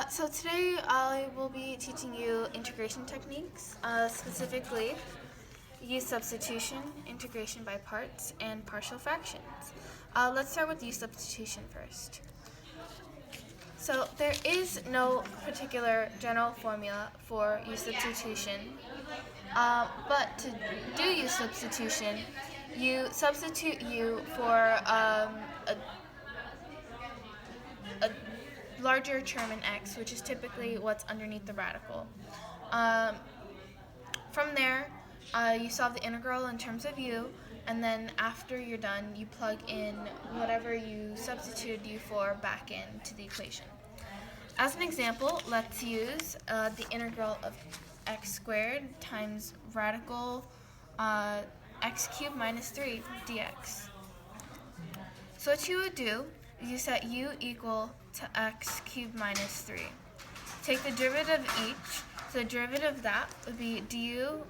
So today I will be teaching you integration techniques, specifically u-substitution, integration by parts, and partial fractions. Let's start with u-substitution first. So there is no particular general formula for u-substitution, but to do u-substitution, you substitute u for a larger term in x, which is typically what's underneath the radical. From there, you solve the integral in terms of u, and then after you're done, you plug in whatever you substituted u for back into the equation. As an example, let's use the integral of x squared times radical x cubed minus 3 dx. So what you would do is you set u equal to x cubed minus 3. Take the derivative of each. So the derivative of that would be du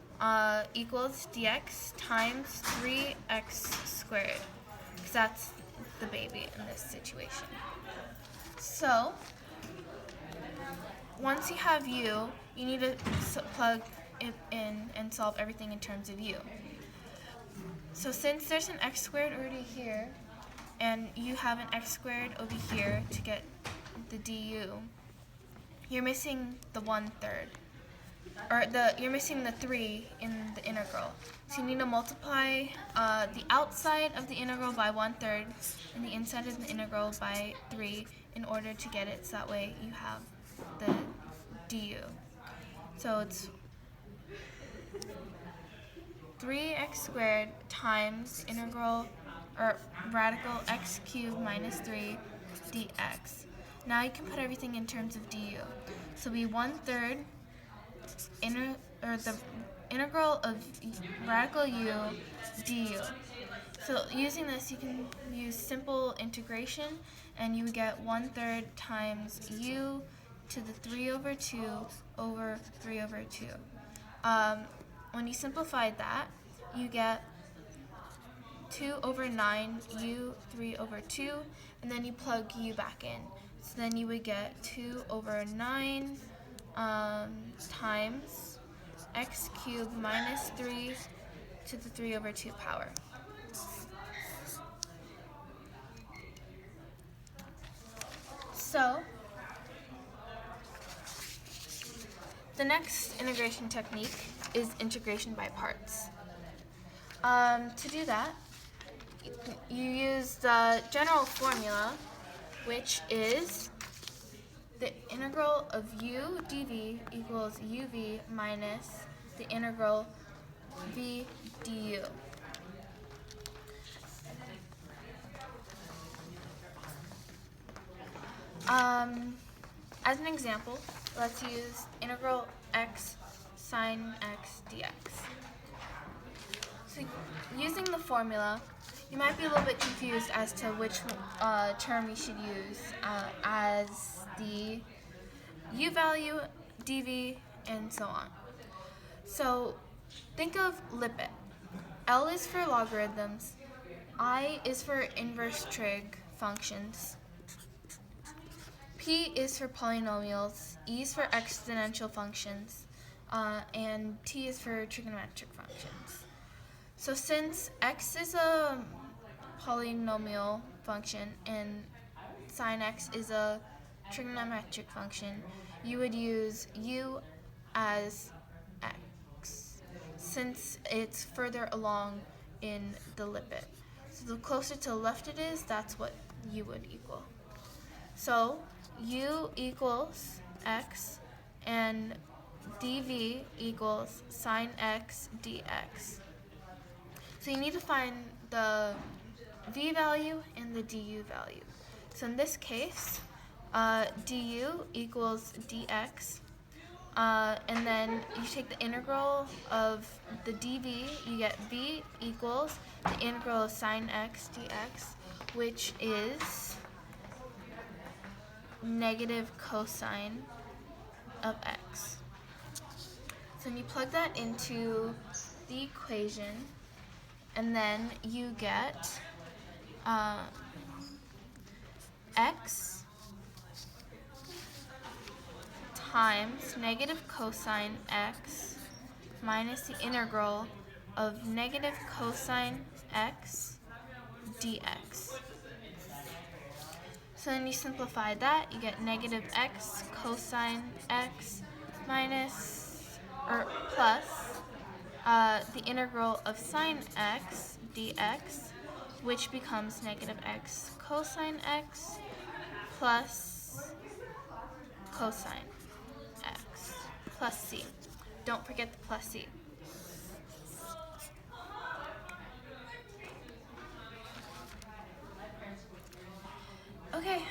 equals dx times 3x squared, because that's the baby in this situation. So once you have u, you need to plug it in and solve everything in terms of u. So since there's an x squared already here, and you have an x squared over here to get the du, you're missing the 1/3. Or you're missing the 3 in the integral. So you need to multiply the outside of the integral by 1/3 and the inside of the integral by 3 in order to get it, so that way you have the du. So it's 3x squared times integral or radical x cubed minus 3 dx. Now you can put everything in terms of du. So it'll be 1/3 the integral of radical u du. So using this, you can use simple integration, and you would get 1/3 times u to the 3/2 over 3/2. When you simplify that, you get 2/9 u 3/2, and then you plug u back in. So then you would get 2/9 times x cubed minus 3 to the 3/2 power. So the next integration technique is integration by parts. To do that, you use the general formula, which is the integral of u dv equals uv minus the integral v du. As an example, let's use integral x sine x dx. So using the formula, you might be a little bit confused as to which term you should use as the u value, dv, and so on. So think of limit. L is for logarithms, I is for inverse trig functions, P is for polynomials, E is for exponential functions, and T is for trigonometric functions. So since x is a polynomial function and sine x is a trigonometric function, you would use u as x, since it's further along in the limit. So the closer to the left it is, that's what u would equal. So u equals x and dv equals sine x dx. So you need to find the v value and the du value. So in this case, du equals dx, and then you take the integral of the dv, you get v equals the integral of sine x dx, which is negative cosine of x. So when you plug that into the equation, and then you get x times negative cosine x minus the integral of negative cosine x dx. So then you simplify that, you get negative x cosine x minus, or plus, the integral of sine x dx, which becomes negative x cosine x plus cosine x plus c. Don't forget the plus c. Okay,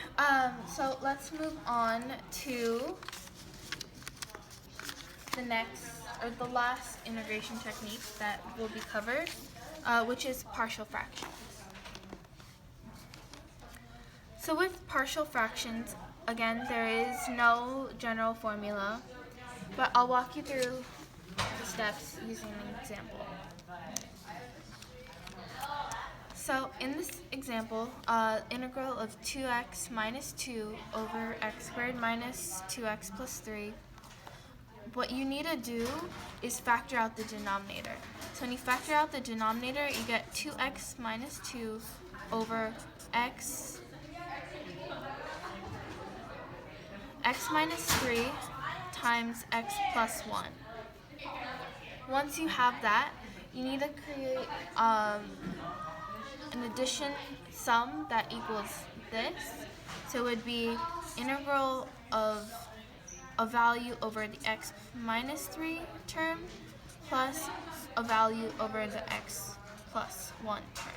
so let's move on to the next, or the last integration technique that will be covered, which is partial fractions. So with partial fractions, again, there is no general formula, but I'll walk you through the steps using an example. So in this example, integral of 2x minus 2 over x squared minus 2x plus 3, what you need to do is factor out the denominator. So when you factor out the denominator, you get 2x minus 2 over x minus 3 times x plus 1. Once you have that, you need to create an addition sum that equals this. So it would be integral of a value over the x minus 3 term plus a value over the x plus 1 term.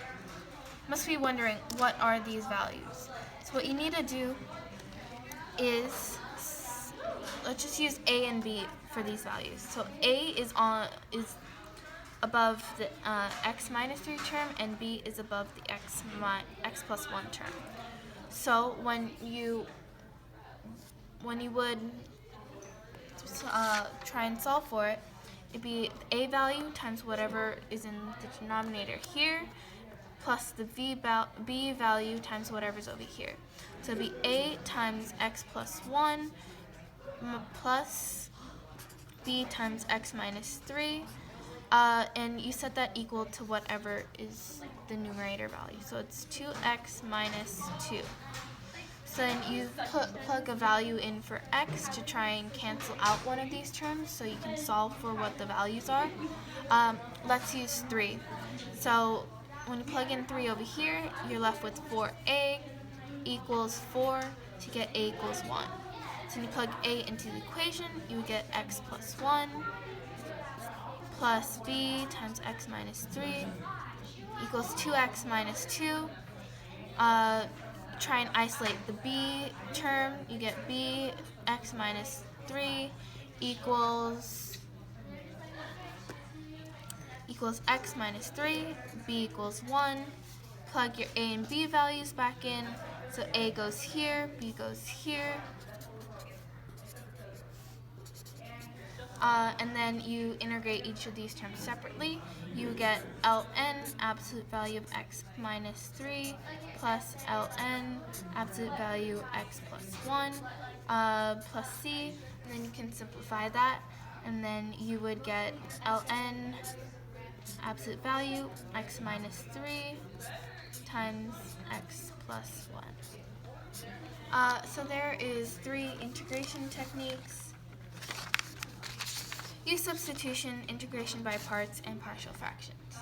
Must be wondering, what are these values? So what you need to do is, let's just use a and b for these values. So a is above the x minus 3 term, and b is above the x plus 1 term. So when you would try and solve for it, it'd be the a value times whatever is in the denominator here, plus the b value times whatever's over here. So it'd be a times x plus 1 plus b times x minus 3. And you set that equal to whatever is the numerator value. So it's 2x minus 2. So then you plug a value in for x to try and cancel out one of these terms so you can solve for what the values are. Let's use 3. So when you plug in 3 over here, you're left with 4a equals 4 to get a equals 1. So when you plug a into the equation, you would get x plus 1 plus b times x minus 3 equals 2x minus 2. Try and isolate the b term. You get b x minus 3 equals x minus 3, b equals 1. Plug your a and b values back in. So a goes here, b goes here. And then you integrate each of these terms separately. You get ln, absolute value of x minus 3, plus ln, absolute value x plus 1, plus c. And then you can simplify that. And then you would get ln, absolute value, x minus 3 times x plus 1. So there is 3 integration techniques: u-substitution, integration by parts, and partial fractions.